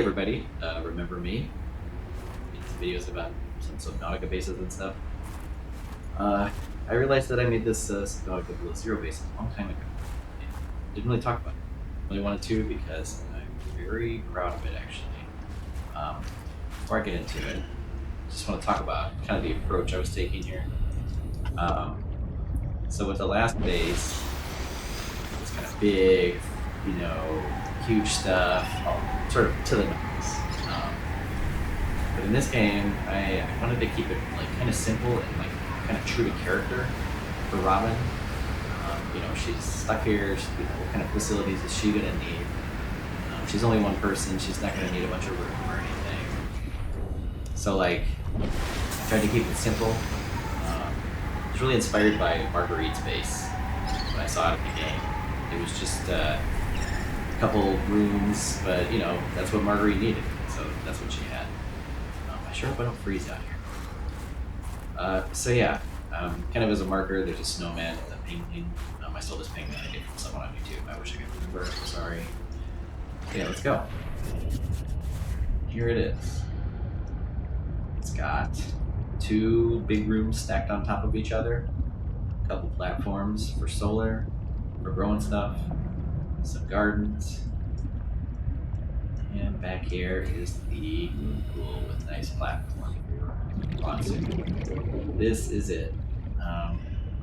Everybody, remember me? These videos about some Subnautica bases and stuff. I realized that I made this Subnautica Below Zero base a long time ago. And didn't really talk about it. Really wanted to because I'm very proud of it, actually. Before I get into it, just want to talk about kind of the approach I was taking here. Um, so with the last base, it was kind of big, huge stuff, all sort of to the nose. But in this game, I wanted to keep it like kind of simple and like kind of true to character for Robin. She's stuck here. What kind of facilities is she gonna need? She's only one person. She's not gonna need a bunch of room or anything. So like, I tried to keep it simple. I was really inspired by Marguerite's base when I saw it in the game. It was just a couple rooms, but that's what Marguerite needed, so that's what she had. I sure hope I don't freeze out here. So yeah, kind of as a marker, there's a snowman and a penguin. I stole this penguin I did from someone on YouTube. I wish I could remember. I'm sorry. Yeah, let's go. Here it is. It's got two big rooms stacked on top of each other, a couple platforms for solar, for growing stuff, some gardens, and back here is the moon pool with nice platform. Awesome. This is it.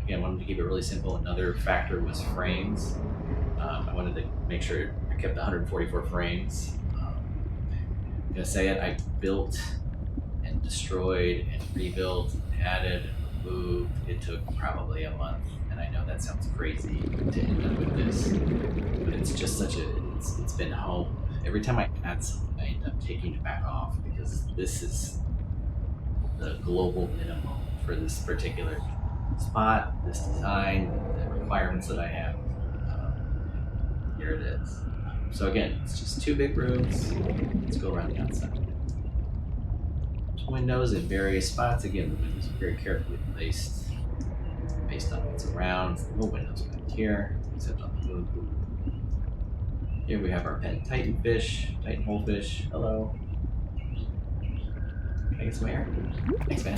Again, I wanted to keep it really simple. Another factor was frames. I wanted to make sure I kept 144 frames. I'm gonna say it, I built and destroyed and rebuilt, added, moved. It took probably a month, and I know that sounds crazy to end up with this, but it's just it's been home. Every time I add something, I end up taking it back off because this is the global minimum for this particular spot, this design, the requirements that I have. Here it is. So again, it's just two big rooms. Let's go around the outside. Windows in various spots. Again, the windows are very carefully placed based on what's around. No windows back here, except on the moon pool. Here we have our pet Titan fish, Titan holefish. Hello. Can I get some air? Thanks, man.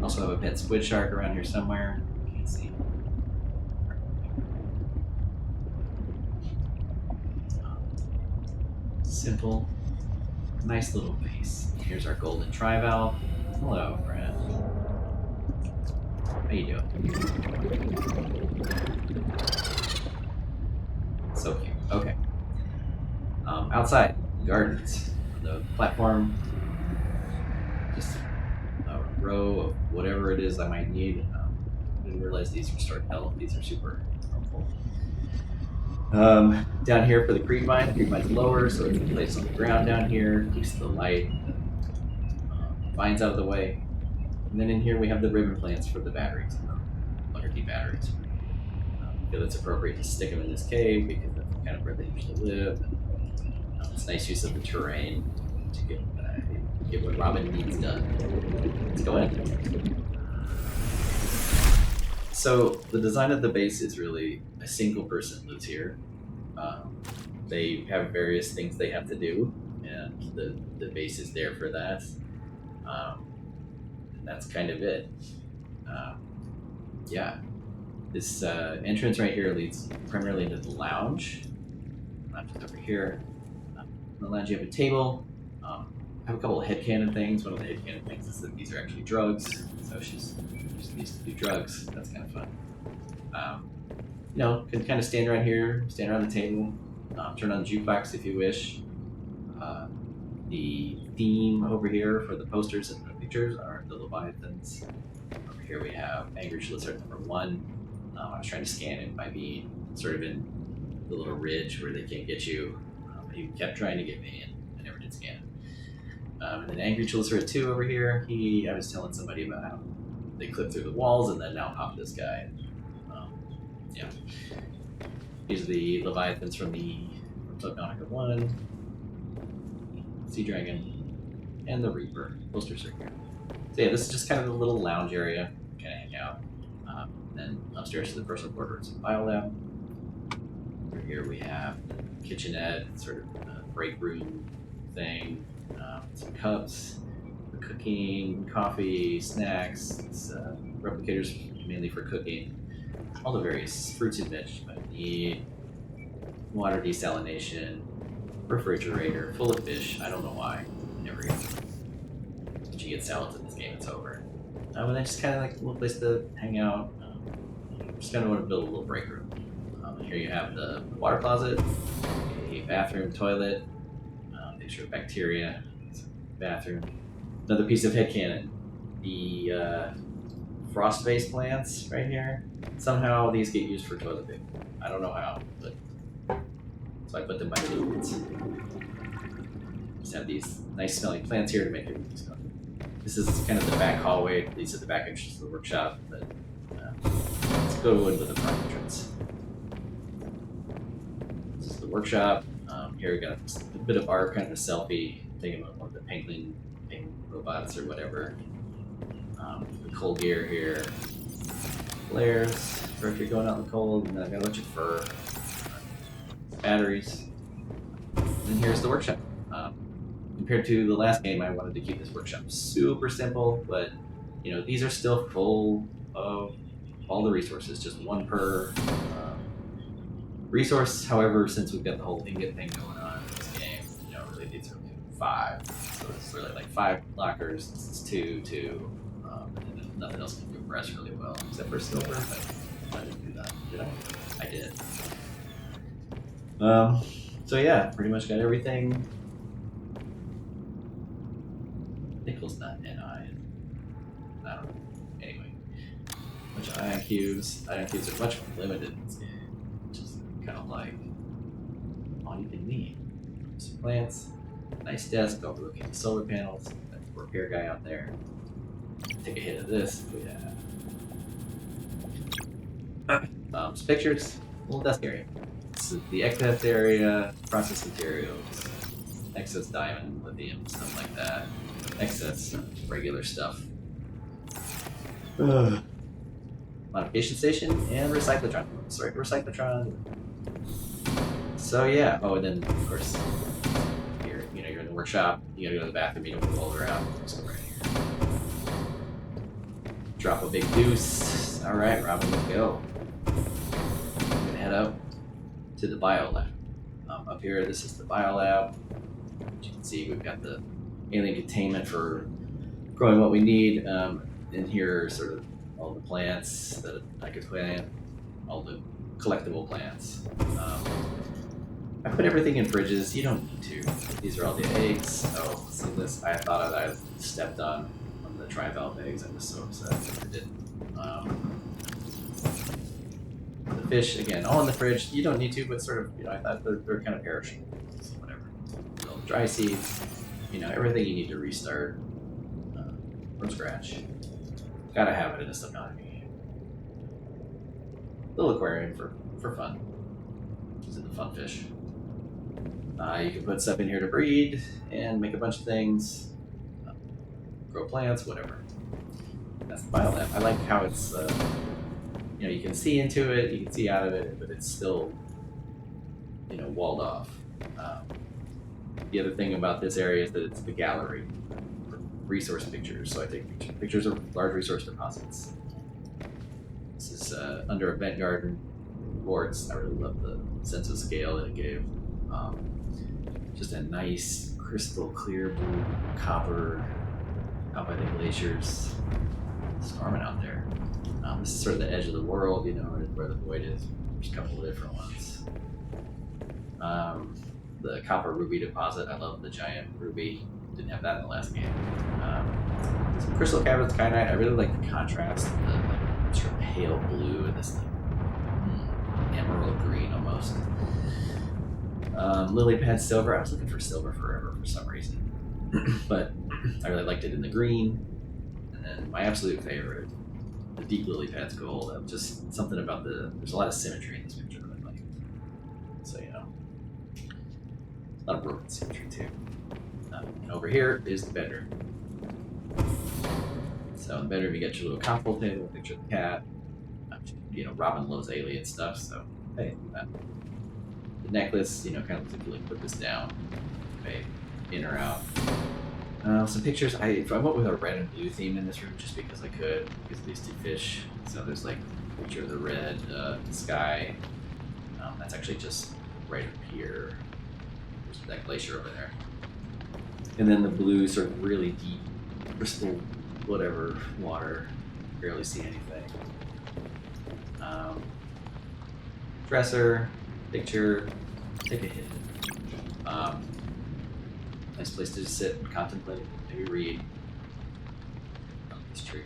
Also have a pet squid shark around here somewhere. Can't see. Simple, nice little base. Here's our golden trivalve. Hello, friend. How you doing? So cute. Okay. Outside, gardens. The platform, just a row of whatever it is I might need. I didn't realize these restore health. These are super helpful. Down here for the creep vine. The creep vine's lower, so it's placed on the ground down here. Keeps the light vines out of the way. And then in here we have the ribbon plants for the batteries, Liberty batteries. I feel it's appropriate to stick them in this cave because that's kind of where they usually live. It's nice use of the terrain to get what Robin needs done. Let's go in. So the design of the base is really a single person lives here. They have various things they have to do, and the base is there for that. And that's kind of it. Yeah. This entrance right here leads primarily into the lounge. Lounge is over here. In the lounge you have a table. I have a couple of headcanon things. One of the headcanon things is that these are actually drugs. So she's needs to do drugs. That's kind of fun. Can kind of stand around here, stand around the table, turn on the jukebox if you wish. The theme over here for the posters and the pictures are the Leviathans. Over here we have Angry Schlitzert #1. I was trying to scan it by being sort of in the little ridge where they can't get you. He kept trying to get me, and I never did scan it. And then Angry Chillicera 2 over here, I was telling somebody about how they clip through the walls and then now pop this guy. Yeah. These are the Leviathans from Subnautica 1, Sea Dragon, and the Reaper. Posters are here. So yeah, this is just kind of a little lounge area, kind of hang out. Then upstairs to the personal quarters and biolab. Over here we have the kitchenette, sort of break room thing, some cups for cooking, coffee, snacks. It's, replicators mainly for cooking. All the various fruits and veg you might need. Water desalination, refrigerator full of fish. I don't know why. Never eat. Once you get salads in this game, it's over. And then just kind of like a little place to hang out. Just kind of want to build a little break room. Here you have the water closet, a bathroom, toilet, picture of bacteria, bathroom. Another piece of headcanon. The frost-based plants right here. Somehow these get used for toilet paper. I don't know how, but so I put them by liquids. Just have these nice smelling plants here to make everything smell. This is kind of the back hallway. These are the back entrances to the workshop, but let's go in with the front entrance. This is the workshop. Here we got a bit of art, kind of a selfie, taking one of the penguin robots or whatever. The cold gear here. Flares for if you're going out in the cold, and I got a bunch of fur. Batteries. And here's the workshop. Compared to the last game, I wanted to keep this workshop super simple, but you know, these are still full of all the resources, just one per resource. However, since we've got the whole ingot thing going on in this game, you know, really these are 5. So it's really like 5 lockers. This is 2, and then nothing else can progress really well, except for silver, but I didn't do that, did I? I did. So yeah, pretty much got everything. Nickel's not NI. I don't know. Anyway, bunch of ion cubes. Ion cubes are much more limited in this game, which is kind of like all you can need. Some plants, nice desk overlooking the solar panels. That's the repair guy out there. Take a hit of this. Yeah. Some pictures. Little desk area. This is the excess area, process materials, excess diamond, lithium, stuff like that. Excess regular stuff. Modification station and recyclotron. Sorry, recyclotron. So yeah. Oh, and then of course, you're in the workshop. You gotta go to the bathroom. You don't put all around. So right here. Drop a big deuce. All right, Robin, let's go. I'm gonna head up to the bio lab. Up here, this is the bio lab. As you can see, we've got the alien containment for growing what we need. In here are sort of all the plants that I could plant, all the collectible plants. I put everything in fridges. You don't need to. These are all the eggs. Oh, see this? I thought I stepped on the tri-valve eggs. I was so upset I didn't. The fish, again, all in the fridge. You don't need to, but sort of, I thought they're kind of perishable. So whatever. Little dry seeds. Everything you need to restart from scratch. Gotta have it in a Subnautica game. Little aquarium for fun. These are the fun fish. You can put stuff in here to breed and make a bunch of things. Grow plants, whatever. That's the biolab. I like how it's, you can see into it, you can see out of it, but it's still, walled off. The other thing about this area is that it's the gallery for resource pictures. So I take pictures of large resource deposits. This is under a vent garden boards. I really love the sense of scale that it gave. Just a nice crystal clear blue copper out by the glaciers. Storming out there. This is sort of the edge of the world, where the void is. There's a couple of different ones. The copper ruby deposit. I love the giant ruby. Didn't have that in the last game. Some crystal caverns, kyanite. I really like the contrast of the sort of pale blue and this emerald green almost. Lily pad silver. I was looking for silver forever for some reason, but I really liked it in the green. And then my absolute favorite, the deep lily pads gold. Just something about there's a lot of symmetry in this picture that I like. So a lot of broken symmetry too. And over here is the bedroom. So in the bedroom you get your little console table, picture of the cat. Robin loves alien stuff, so hey, that. The necklace, you know, kind of looks like you like put this down, okay, in or out. Some pictures. I went with a red and blue theme in this room just because I could, because of these two fish. So there's like a picture of the red, the sky. That's actually just right up here. There's that glacier over there. And then the blue, sort of really deep, crystal, whatever, water. Barely see anything. Dresser, picture, take a hit. Nice place to just sit and contemplate, maybe read. Oh, this tree.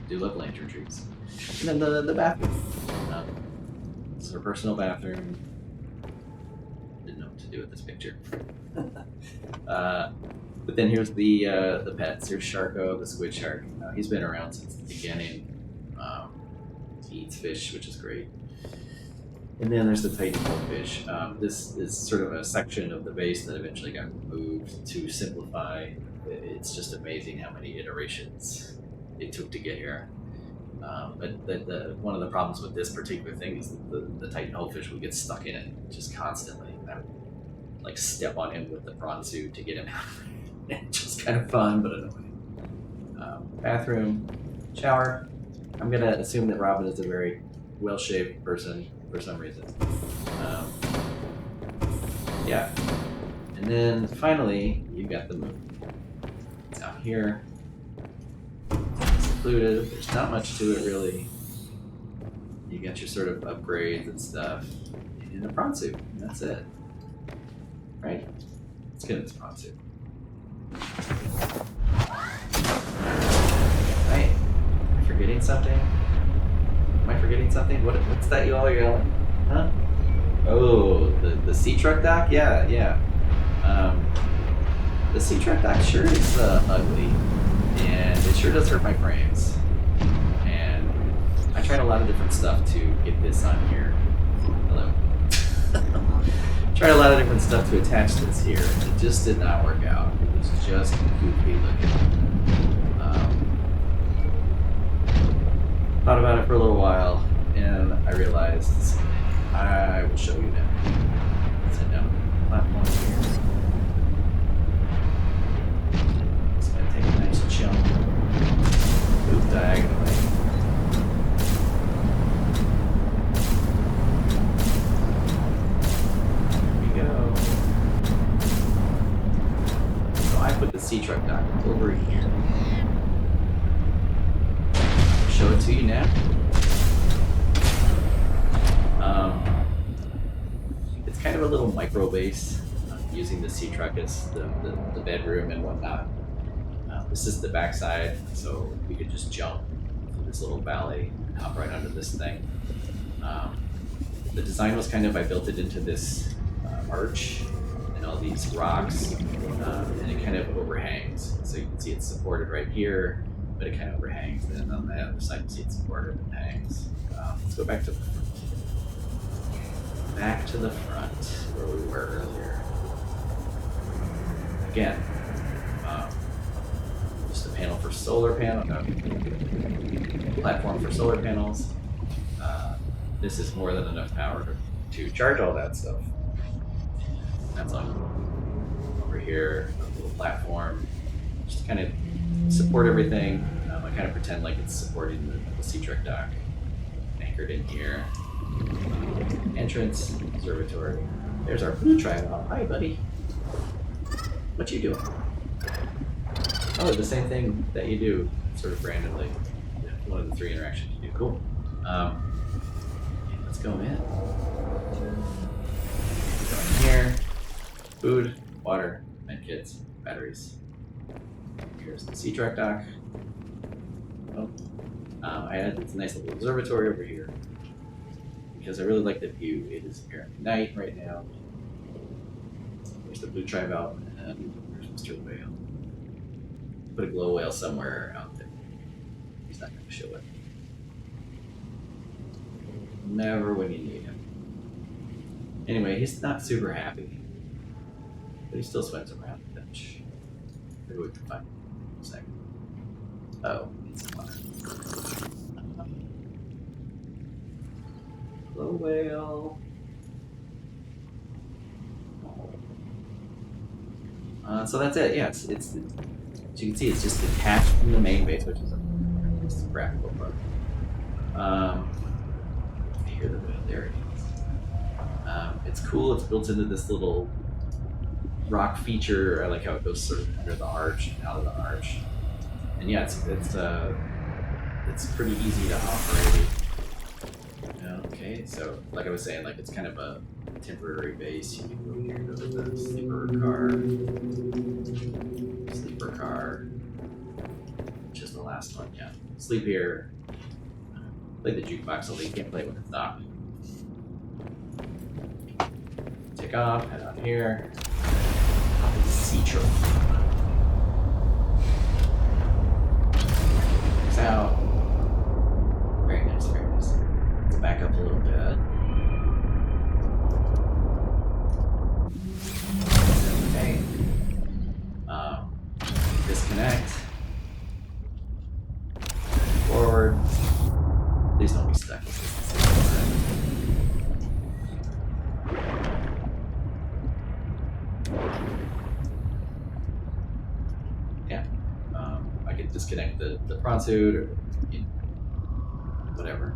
Do love lantern trees. And then the bathroom. This is her personal bathroom. Didn't know what to do with this picture. But then here's the pets. Here's Sharko, the squid shark. He's been around since the beginning. He eats fish, which is great. And then there's the Titan goldfish. This is sort of a section of the base that eventually got removed to simplify. It's just amazing how many iterations it took to get here. But one of the problems with this particular thing is that the Titan goldfish would get stuck in it just constantly. I would like step on him with the prawn suit to get him out. It's just kind of fun, but annoying. Bathroom, shower. I'm gonna assume that Robin is a very well-shaped person for some reason. Yeah. And then finally, you've got the moon. It's out here. It's secluded. There's not much to it, really. You got your sort of upgrades and stuff. And a prawn suit. And that's it. Right? Let's get in this prawn suit. Right? Am I forgetting something? Am I forgetting something? What's that you all are yelling? Huh? Oh, the sea truck dock? Yeah. The sea truck dock sure is ugly, and it sure does hurt my frames. And I tried a lot of different stuff to get this on here. Hello. Tried a lot of different stuff to attach this here. It just did not work out. It was just goofy looking. Thought about it for a little while, and I realized I will show you now. Sit down on the platform here. Just gonna take a nice jump, move diagonally. Here we go. So I put the sea truck dock over here. Show it to you now. It's kind of a little micro base, using the sea truck as the bedroom and whatnot. This is the backside, so we could just jump through this little valley and hop right under this thing. The design was kind of, I built it into this arch and all these rocks, and it kind of overhangs. So you can see it's supported right here, but it kind of overhangs. And then on the other side, you see it's supported and hangs. Let's go back to the front. Back to the front, where we were earlier. Again, just a panel for solar panel, platform for solar panels. This is more than enough power to charge all that stuff. That's on over here, a little platform, just to kind of support everything. I kind of pretend like it's supporting the sea truck dock, anchored in here. Entrance, observatory. There's our blue triangle. Hi, buddy. What you doing? Oh, the same thing that you do, sort of randomly. One of the three interactions you do. Cool. Let's go in. Go in here. Food, water, medkits, batteries. Here's the sea truck dock. Oh. I had this nice little observatory over here because I really like the view. It is apparently night right now. There's the blue trivalve, and there's Mr. Whale. Put a glow whale somewhere out there. He's not going to show it. Never when you need him. Anyway, he's not super happy, but he still swims around the bench. Maybe we can find him in a second. Oh, it's water. Glow whale. So that's it. Yeah, it's as you can see, it's just detached from the main base, which is just a graphical bug. Here, there it is. It's cool. It's built into this little rock feature. I like how it goes sort of under the arch and out of the arch. And yeah, it's pretty easy to operate. Okay, so like I was saying, like it's kind of a temporary base. You can go here, go to the sleeper car, which is the last one. Yeah, sleep here. Play the jukebox, although you can't play it when it's not. Take off, head out here. Sea turtle. Checks out. Very nice, very nice. Let's back up a little bit. Okay. Disconnect. Forward. Please don't be stuck. Yeah. I could disconnect the prawn suit or whatever.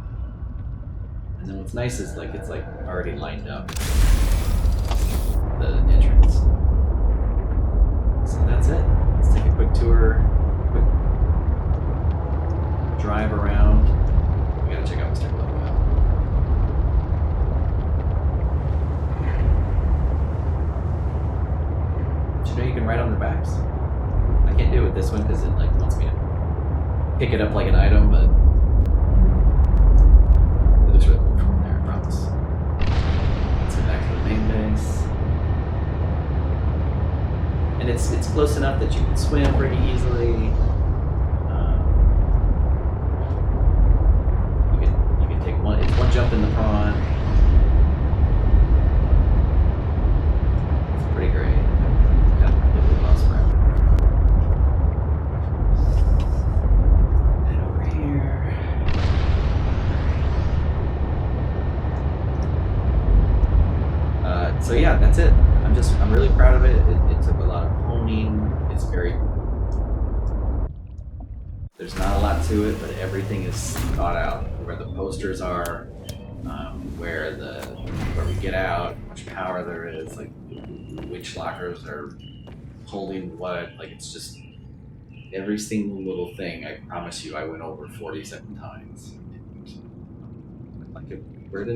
And then what's nice is like it's like already lined up the entrance. So that's it. Let's take a quick tour, quick drive around. We gotta check out Mr. Glow. Did you know you can ride on their backs? I can't do it with this one because it like wants me to pick it up like an item, but it looks really cool from there, I promise. Let's get back to the main base. And it's close enough that you can swim pretty easily. You can take one jump in the prawn. It's pretty great. Kind of really lost around. And over here. So yeah, that's it. I'm really proud of it. It took a lot of honing. It's there's not a lot to it, but everything is thought out. Where the posters are, where we get out, how much power there is, like which lockers are holding what. Like it's just every single little thing. I promise you, I went over 47 times. Like